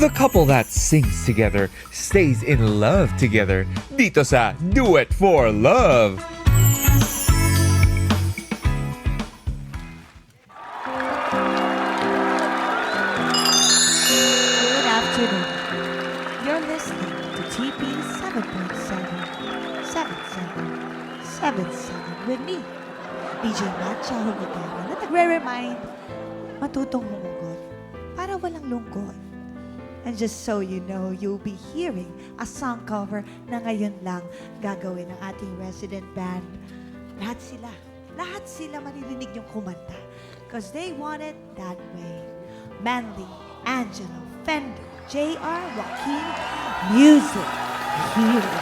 The couple that sings together stays in love together. Dito sa Duet for Love. Good afternoon. You're listening to TP 7.777 with me, DJ Matcha Hugitera, na nagre-remind matutong humugot para walang lungkot. And just so you know, you'll be hearing a song cover na ngayon lang gagawin ng ating resident band. Lahat sila maririnig yung kumanta. Because they want it that way. Manly, Angelo, Fender, J.R. Joaquin, Music Hero.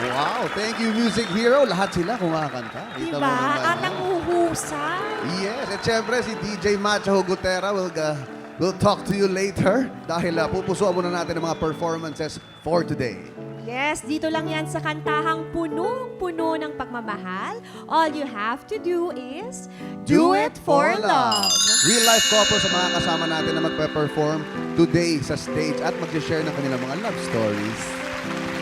Wow, thank you, Music Hero. Lahat sila kumakanta. Kita mo Diba? naman, Ang nanguhusay. Yes, at syempre si DJ Matcha Hugutera will talk to you later dahil pupusuan muna natin ang mga performances for today. Yes, dito lang yan sa kantahang punong-puno ng pagmamahal. All you have to do is do it for love. Real life couple sa mga kasama natin na magpe-perform today sa stage at mag-share ng kanilang mga love stories.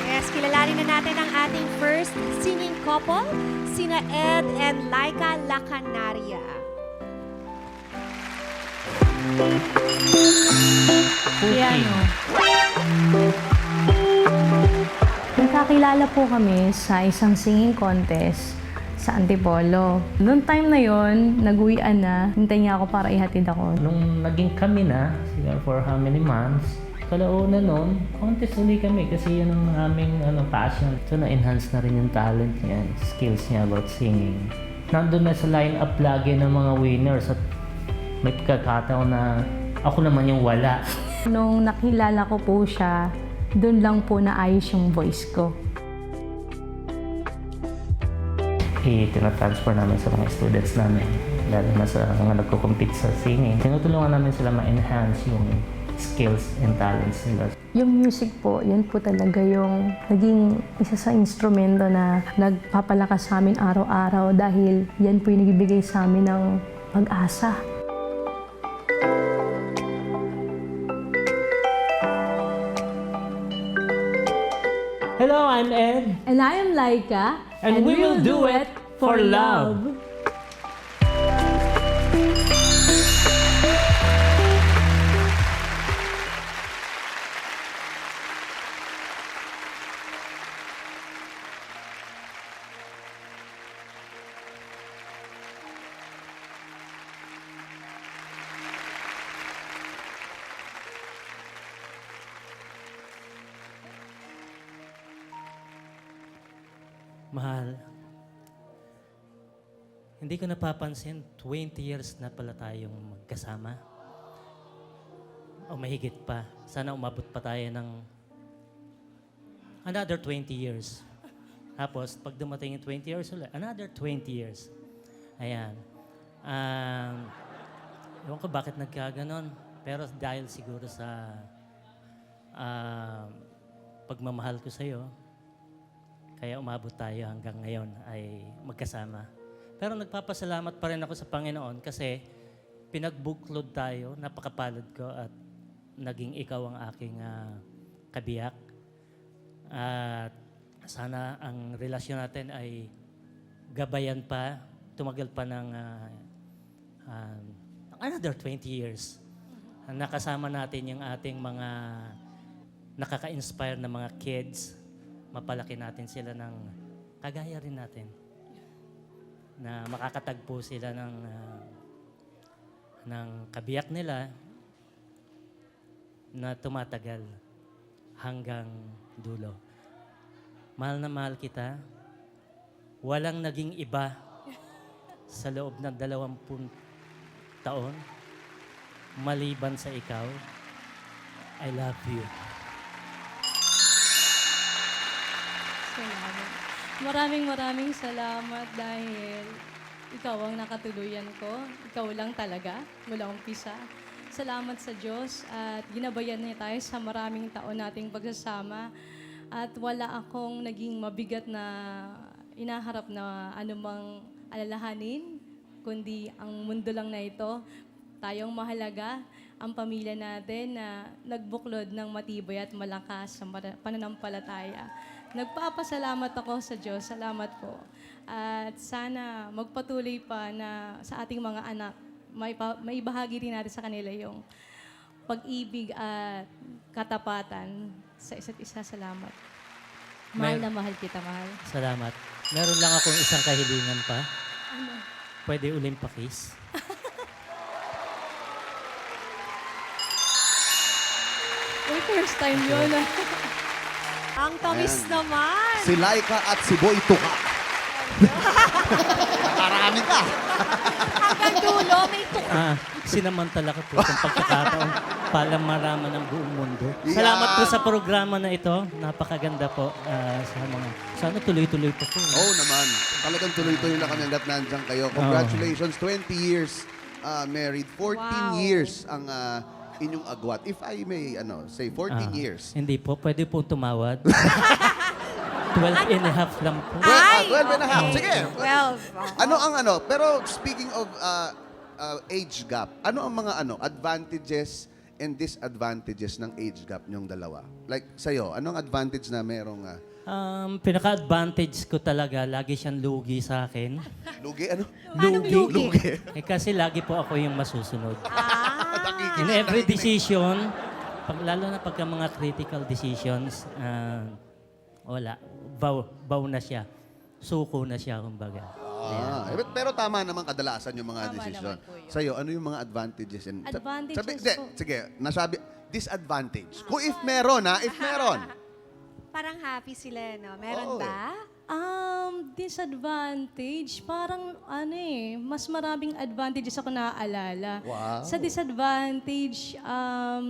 Yes, kilalanin na natin ang ating first singing couple, sina Ed and Laika Lacanaria. Piano. Nagkakilala po kami sa isang singing contest sa Antipolo. Noong time na yon, nag-uwian na. Hintay niya ako para ihatid ako. Nung naging kami na, siguro for how many months, kalauna nun, contest uli kami kasi yun ang aming passion. So na-enhance na rin yung talent niya, skills niya about singing. Nandun na sa line-up lagi ng mga winners at may pagkakataon na ako naman yung wala. Nung nakilala ko po siya, doon lang po naayos yung voice ko. Tinatransfer namin sa mga students namin, lalo na sa mga nagko-compete sa singing. Tinutulungan namin sila ma-enhance yung skills and talents nila. Yung music po, yun po talaga yung naging isa sa instrumento na nagpapalakas sa amin araw-araw dahil yan po yung nagbibigay sa amin ng pag-asa. Hello, I'm Ed. And I am Laika. And we will do it for love. Mahal, hindi ko napapansin, 20 years na pala tayong magkasama. O mahigit pa. Sana umabot pa tayo ng another 20 years. Tapos, pag dumating yung 20 years ulit, another 20 years. Ayan. Ewan ko bakit nagkaganon. Pero dahil siguro sa pagmamahal ko sa'yo, kaya umabot tayo hanggang ngayon ay magkasama. Pero nagpapasalamat pa rin ako sa Panginoon kasi pinagbuklod tayo, napakapalad ko at naging ikaw ang aking kabiyak. At sana ang relasyon natin ay gabayan pa, tumagal pa ng another 20 years. Nakasama natin yung ating mga nakaka-inspire na mga kids. Mapalaki natin sila ng kagaya rin natin na makakatagpo sila ng kabiyak nila na tumatagal hanggang dulo. Mahal na mahal kita. Walang naging iba sa loob ng 20 taon maliban sa ikaw. I love you. Salamat. Maraming salamat dahil ikaw ang nakatuluyan ko. Ikaw lang talaga, mula umpisa. Salamat sa Diyos at ginabayan niya tayo sa maraming taon nating pagsasama. At wala akong naging mabigat na inaharap na anumang alalahanin, kundi ang mundo lang na ito. Tayong mahalaga ang pamilya natin na nagbuklod ng matibay at malakas sa pananampalataya. Nagpapasalamat ako sa Diyos. Salamat po. At sana magpatuloy pa na sa ating mga anak, may bahagi din natin sa kanila yung pag-ibig at katapatan sa isa't isa. Salamat. Mahal na mahal kita, mahal. Salamat. Meron lang akong isang kahilingan pa. Pwede uling pa-kiss? Uy, first time yun. Ang tamis Ayan. naman. Si Laika at si Boy Tuka. Nakarami ka. Hanggang dulo, may tuka. Sinamantala ko po itong pagkakataon para maraman ng buong mundo. Yeah. Salamat po sa programa na ito. Napakaganda po sa mga... Sana tuloy-tuloy po po. Oo naman. Talagang tuloy-tuloy na kami hanggat nandiyan kayo. Congratulations. 20 years married. 14 Wow. years ang inyong agwat. If I may say, 14 years. Hindi po. Pwede po tumawad. 12 and a half lang po. Ay, 12 and a half. okay. Sige. 12. Pero speaking of age gap, ano ang mga advantages and disadvantages ng age gap niyong dalawa? Like sa'yo, anong advantage na merong Pinaka-advantage ko talaga, lagi siyang lugi sa akin. lugi? Ano? Anong lugi? Kasi lagi po ako yung masusunod. Nakikinig. In every decision, lalo na pagka mga critical decisions, wala. Bow na siya. Suko na siya, kumbaga. Pero tama naman kadalasan yung mga Tama desisyon. naman po yun. Sa'yo, ano yung mga advantages? Advantages po. Sige, nasabi, disadvantage. Kung if meron, if meron. Parang happy sila, no? Meron Oo, ba? Disadvantage, parang mas maraming advantages ako naaalala. Wow. Sa disadvantage,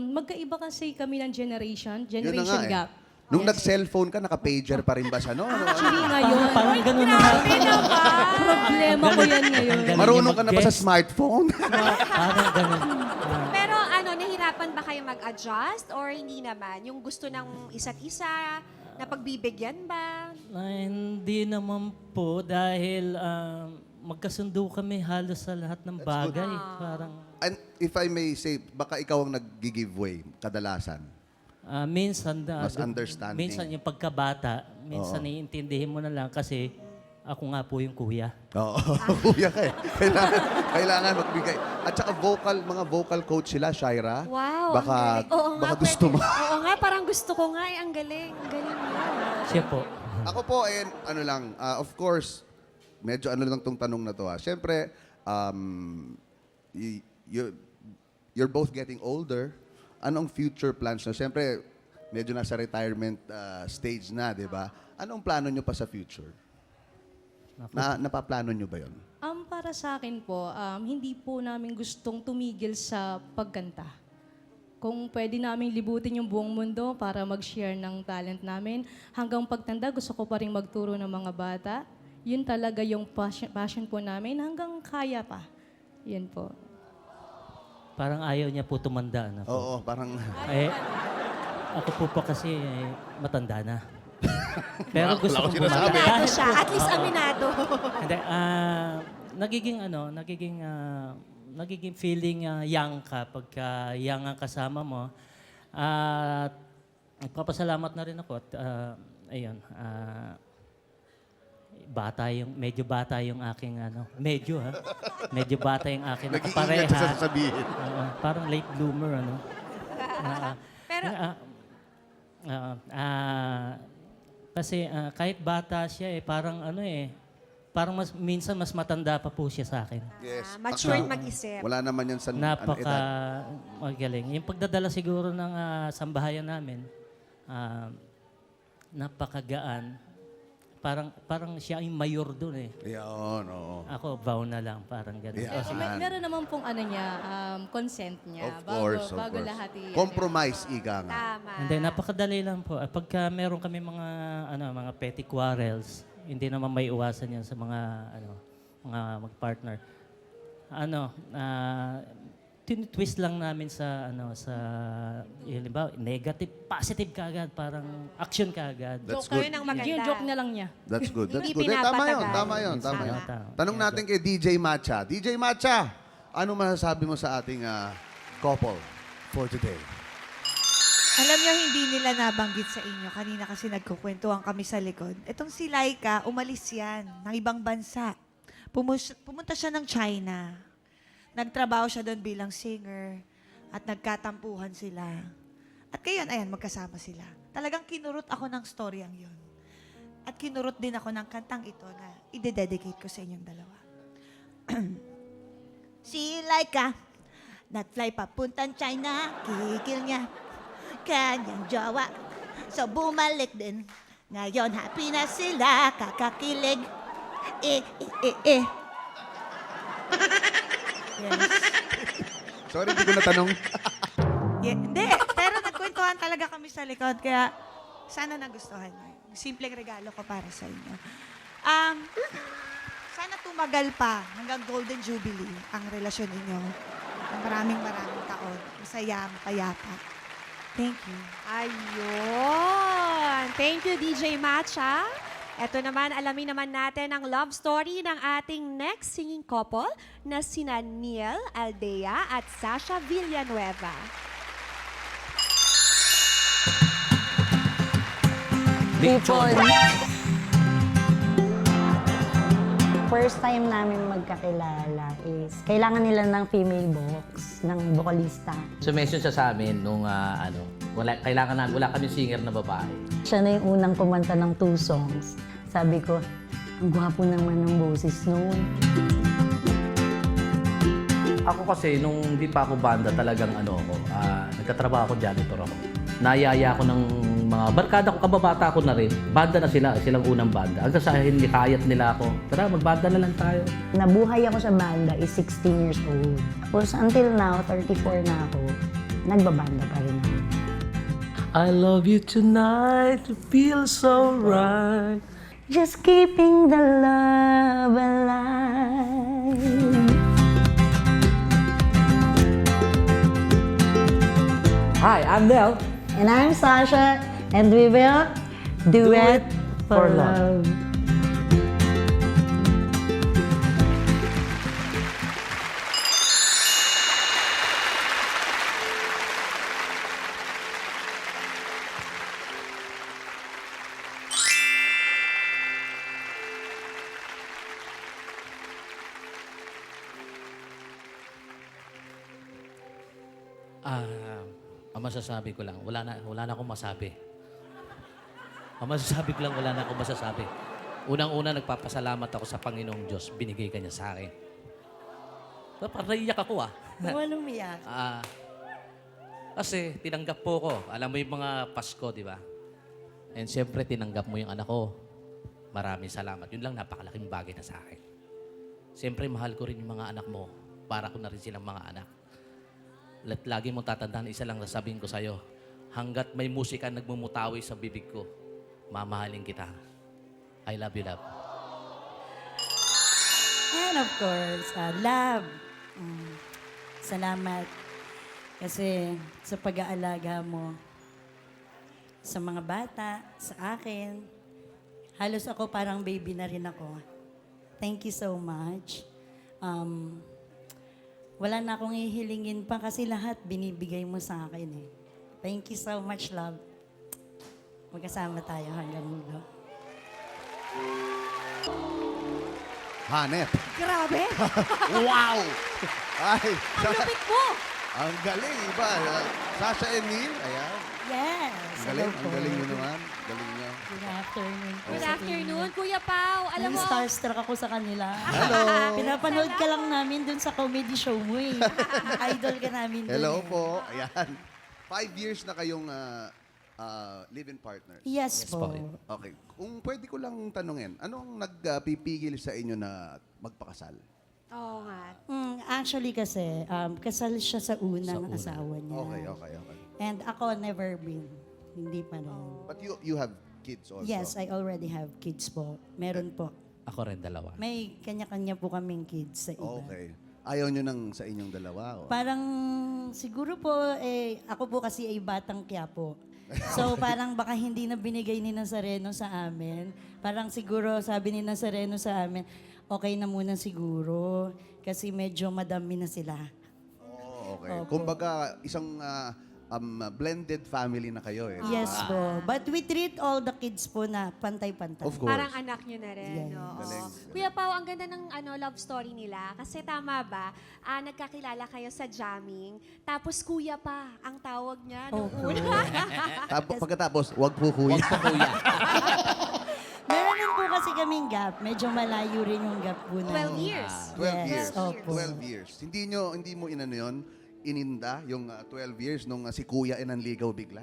magkaiba kasi kami ng generation Yun na nga gap. Nung nag-cellphone ka, naka-pager pa rin ba siya? No? Actually, ngayon, Parang ganun na. Grabe naman. problema ko yan ngayon. Galing Marunong niya ka na ba sa mag-guess. smartphone? Parang ganun. Pero nahirapan ba kayo mag-adjust or hindi naman? Yung gusto ng isa't isa, napagbibigyan ba? Hindi naman po dahil magkasundo kami halos sa lahat ng bagay. Parang And if I may say, baka ikaw ang nag-giveaway kadalasan. minsan Mas understanding. Minsan yung pagkabata, minsan iintindihin mo na lang kasi ako nga po yung kuya. Oo. Kuya ka eh. Kailangan magbigay. At saka mga vocal coach sila, Shaira. Wow, Baka, ang galing. Oo nga, baka gusto mo. Oo nga, parang gusto ko nga. Ang galing. Ang galing mo. Siya po. Ako po, of course, medyo lang tong tanong na to. Siyempre, you're both getting older. Anong future plans nyo? Siyempre, medyo nasa retirement stage na, di ba? Anong plano nyo pa sa future? Napaplano nyo ba yun? Para sa akin po, hindi po namin gustong tumigil sa pagkanta. Kung pwede namin libutin yung buong mundo para mag-share ng talent namin, hanggang pagtanda gusto ko pa rin magturo ng mga bata. Yun talaga yung passion po namin hanggang kaya pa. Yun po. Parang ayaw niya po tumanda. Na po. Oo, parang... Ako po pa kasi matanda na. Pero gusto kong bumata. Aminado siya. At least aminado. Hindi, nagiging feeling young ka pagka young ang kasama mo. At nagpapasalamat na rin ako at medyo bata yung aking medyo bata yung aking nakapareha. Nag-iingat sa sasabihin. Parang late bloomer, Pero, kasi kahit bata siya parang parang minsan mas matanda pa po siya sa akin. Yes. matured mag-isip. Wala naman yan sa Napaka edad. magaling. Yung pagdadala siguro ng sambahayan namin, napakagaan. Parang siya yung mayor doon eh. Yun, oo. Ako, vow na lang, parang gano'n. Yeah. Kasi Meron naman pong consent niya. Of course, of bago course. lahat Compromise, ika nga. Tama. hindi, napakadali lang po. Pagka meron kami mga petty quarrels, hindi naman may iwasan yan sa mga mag-partner. Tinitwist lang namin sa halimbawa, negative, positive kaagad, parang action kaagad. That's Joke kayo good. ng maganda. Yung joke na lang niya. That's good. That's Hindi good. pinapatagal. Tama yun. Tama. Tanong natin kay DJ Matcha. DJ Matcha, ano masasabi mo sa ating couple? for today? Alam niyo, hindi nila nabanggit sa inyo. Kanina kasi nagkukwentuhan kami sa likod. Itong si Laika, umalis yan ng ibang bansa. Pumunta siya ng China. Nagtrabaho siya doon bilang singer. At nagkatampuhan sila. At ngayon, ayan, magkasama sila. Talagang kinurot ako ng storyang yun. At kinurot din ako ng kantang ito na ide-dedicate ko sa inyong dalawa. Si Laika, nag-fly papuntang China, kikil niya kanyang jowa. So bumalik din. Ngayon happy na sila, kakakilig. Yes. Sorry, hindi ko natanong. Hindi, pero nagkwentuhan talaga kami sa likod, kaya sana nagustuhan niyo. Simpleng regalo ko para sa inyo. Sana tumagal pa hanggang Golden Jubilee ang relasyon ninyo. Maraming taon. Masaya, mapayapa. Thank you. Ayun. Thank you, DJ Matcha. Ito naman, alamin naman natin ang love story ng ating next singing couple na sina Neil Aldea at Sasha Villanueva. People. First time namin magkakilala is kailangan nila ng female box, ng vocalista. Sumesyon siya sa amin nung wala kami singer na babae. Siya na yung unang kumanta ng 2 songs. Sabi ko, ang gwapo naman ng boses noon. Ako kasi, nung hindi pa ako banda, talagang nagtatrabaho ako, janitor ako. Nayaya ako ng mga barkada ko, kababata ko na rin. Banda na sila, silang unang banda. Hanggang sa hikayat nila ako, tara, magbanda na lang tayo. Nabuhay ako sa banda is 16 years old. Tapos until now, 34 na ako, nagbabanda pa rin ako. I love you tonight, it feels so right. Just keeping the love alive. Hi, I'm Nel. And I'm Sasha, and we will do it for love. Ang masasabi ko lang, wala na akong masabi. Ang masasabi ko lang, wala na akong masasabi. Unang-una, nagpapasalamat ako sa Panginoong Diyos. Binigay ka niya sa akin. Paraiyak ako Bawal umiyak. Kasi tinanggap po ko. Alam mo yung mga Pasko, di ba? And siyempre, tinanggap mo yung anak ko. Maraming salamat. Yun lang, napakalaking bagay na sa akin. Siyempre, mahal ko rin yung mga anak mo. Para ko na rin silang mga anak. Lagi mong tatandaan, isa lang sasabihin ko sa'yo. Hanggat may musika nagmumutawi sa bibig ko, mamahalin kita. I love you, love. And of course, love. Salamat. Kasi sa pag-aalaga mo sa mga bata, sa akin, halos ako parang baby na rin ako. Thank you so much. Wala na akong ihilingin pa kasi lahat binibigay mo sa akin eh. Thank you so much, love. Magkasama tayo hanggang mulo. Hanep. Grabe! Wow! Ay, Ang lupit mo! ang galing, iba. Sasha and Neil, ayan. Yes! Ang galing nyo naman. Galing nyo. Good afternoon po Good sa afternoon, inyo. Kuya Pao. Alam mo, Starstruck ako sa kanila. Hello! Pinapanood ka lang namin dun sa comedy show mo eh. Idol ka namin dun. Hello eh. po. Ayan. 5 years na kayong live-in partners. Yes, Yes po. po. Okay. Kung pwede ko lang tanungin, anong nagpipigil sa inyo na magpakasal? oo nga. Actually kasi, kasal siya sa unang asawa niya. Okay. And ako never been. Hindi pa rin. But you have kids also? Yes, I already have kids po. Meron po. Ako rin, dalawa. May kanya-kanya po kaming kids sa iba. Okay. Ayaw nyo nang sa inyong dalawa? O? Parang siguro po, ako po kasi ay batang Quiapo. So parang baka hindi na binigay ni Nazareno sa amin. Parang siguro sabi ni Nazareno sa amin, okay na muna siguro. Kasi medyo madami na sila. okay. Opo. Kumbaga, isang blended family na kayo eh. Yes po. But we treat all the kids po na pantay-pantay. Of course. Parang anak nyo na rin. Yes. Oo. Galing. Kuya Pao, ang ganda ng love story nila. Kasi tama ba, nagkakilala kayo sa jamming, tapos kuya pa ang tawag niya nung Opo. una. Pagkatapos, wag po kuya. Meron din po kasi kaming gap. Medyo malayo rin yung gap po na. 12 years. 12 years. Yes, opo. 12 years. Hindi mo inano yun, ininda yung 12 years nung si kuya nanligaw bigla.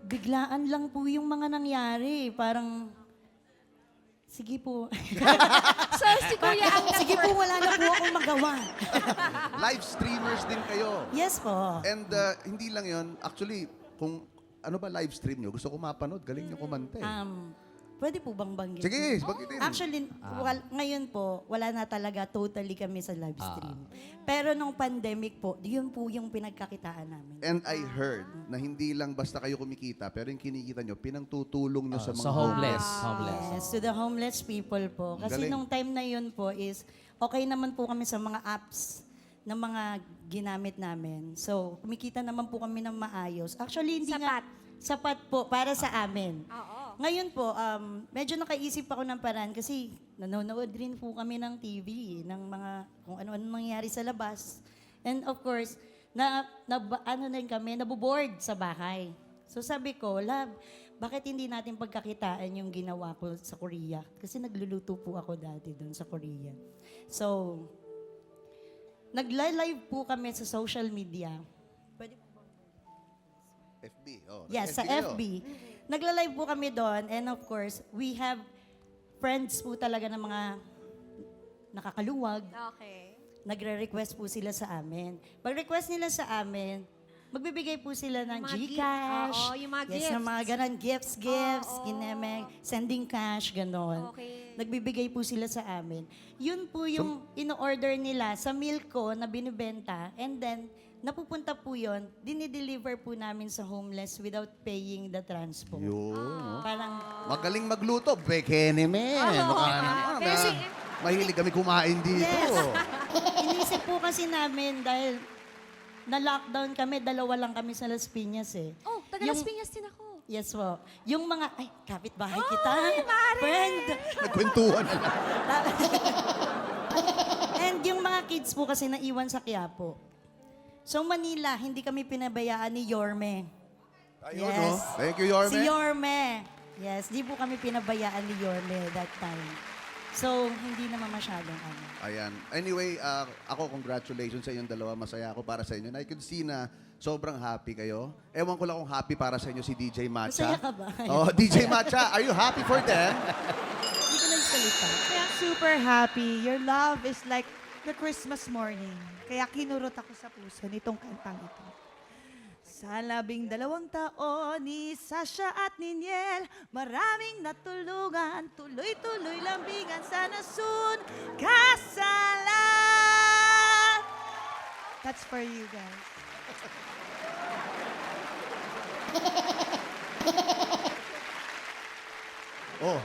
Biglaan lang po yung mga nangyari. Parang, sige po. So, si kuya ang sige po, wala na po akong magawa. Live streamers din kayo. Yes po. And hindi lang yon. Actually, kung ano ba live stream nyo, gusto ko mapanood. Galing nyo kumanta eh. Pwede po bang banggit? Sige, banggitin. Actually, ngayon po, wala na talaga totally kami sa live stream. Pero nung pandemic po, yun po yung pinagkakitaan namin. And I heard na hindi lang basta kayo kumikita, pero yung kinikita nyo, pinangtutulong nyo sa mga Sa homeless. Homeless. Yes, to the homeless people po. Kasi Galing. nung time na yun po is, okay naman po kami sa mga apps na mga ginamit namin. So, kumikita naman po kami ng maayos. Actually, hindi Sapat. sapat po para sa amin. Oo. Ngayon po, medyo nakaisip ako ng paraan kasi nanonood rin po kami ng TV, ng mga kung ano-ano nangyayari sa labas. And of course, nabuboard sa bahay. So sabi ko, love, bakit hindi natin pagkakitaan yung ginawa ko sa Korea? Kasi nagluluto po ako dati doon sa Korea. So, nagla-live po kami sa social media. Pwede po ba? FB. Oh, Yes, sa kayo. FB. Nagla-live po kami doon and of course, we have friends po talaga ng mga nakakaluwag. Okay. Nagre-request po sila sa amin. Pag-request nila sa amin, magbibigay po sila ng Mga Gcash. Oo, yung mga yes, gifts. ng mga ganon, gifts, kinemeng, sending cash, ganon. Okay. Nagbibigay po sila sa amin. Yun po yung in-order nila sa Milko na binibenta and then napupunta po yun, dinideliver po namin sa homeless without paying the transport. Yun. no? Parang, Magaling magluto. Bekene, men. Baka naman. Pero Mahilig kami kumain dito. yes. Inisip po kasi namin dahil na-lockdown kami, 2 lang kami sa Las Piñas eh. Oh, taga Las Piñas din ako. Yes po. Yung mga, ay, kapitbahay kita. mare! Friend. Nagkwentuhan na. And yung mga kids po kasi naiwan sa Quiapo. So Manila, hindi kami pinabayaan ni Yorme. Ayun, Yes. no? Thank you, Yorme. Si Yorme. Yes, di po kami pinabayaan ni Yorme that time. So, hindi naman masyadong ano. Ayan. Anyway, ako, congratulations sa inyong dalawa. Masaya ako para sa inyo. And I could see na sobrang happy kayo. Ewan ko lang kung happy para sa inyo si DJ Matcha. Masaya ka ba? Oh, DJ Matcha, are you happy for them? Hindi ko nagsalita. Kaya super happy. Your love is like the Christmas morning. Kaya kinurot ako sa puso nitong kantang ito. Sa 12 taon ni Sasha at ni Niel, maraming natulungan, tuloy-tuloy lambingan, sana soon kasalan. That's for you guys. Oh,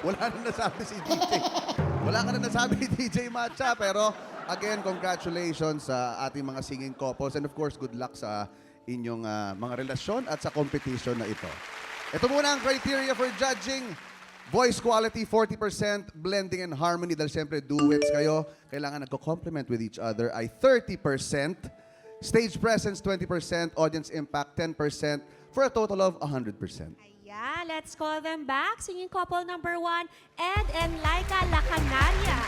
wala na nasabi si DJ. Wala ka na nasabi ni DJ Matcha, pero again, congratulations sa ating mga singing couples and of course, good luck sa inyong mga relasyon at sa competition na ito. Ito muna ang criteria for judging. Voice quality, 40%. Blending and harmony, dahil siyempre duets kayo, kailangan nagko-complement with each other, ay 30%. Stage presence, 20%. Audience impact, 10%. For a total of 100%. Ayan, let's call them back. Singing couple number 1, Ed and Laika La Canaria.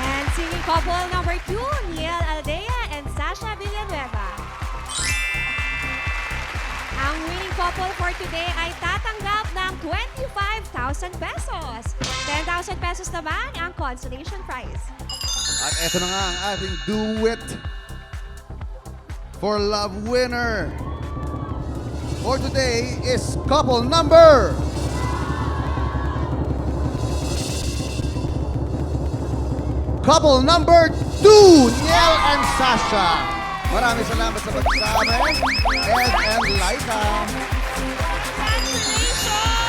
And singing couple number 2, Niel Aldea and Sasha Villanueva. Ang winning couple for today ay tatanggap ng 25,000 pesos. 10,000 pesos naman ang consolation prize. At eto na nga ang ating duet for love winner for today is couple number 2, Niel and Sasha. Maraming salamat sa pagsama. Ed and Laika. Congratulations!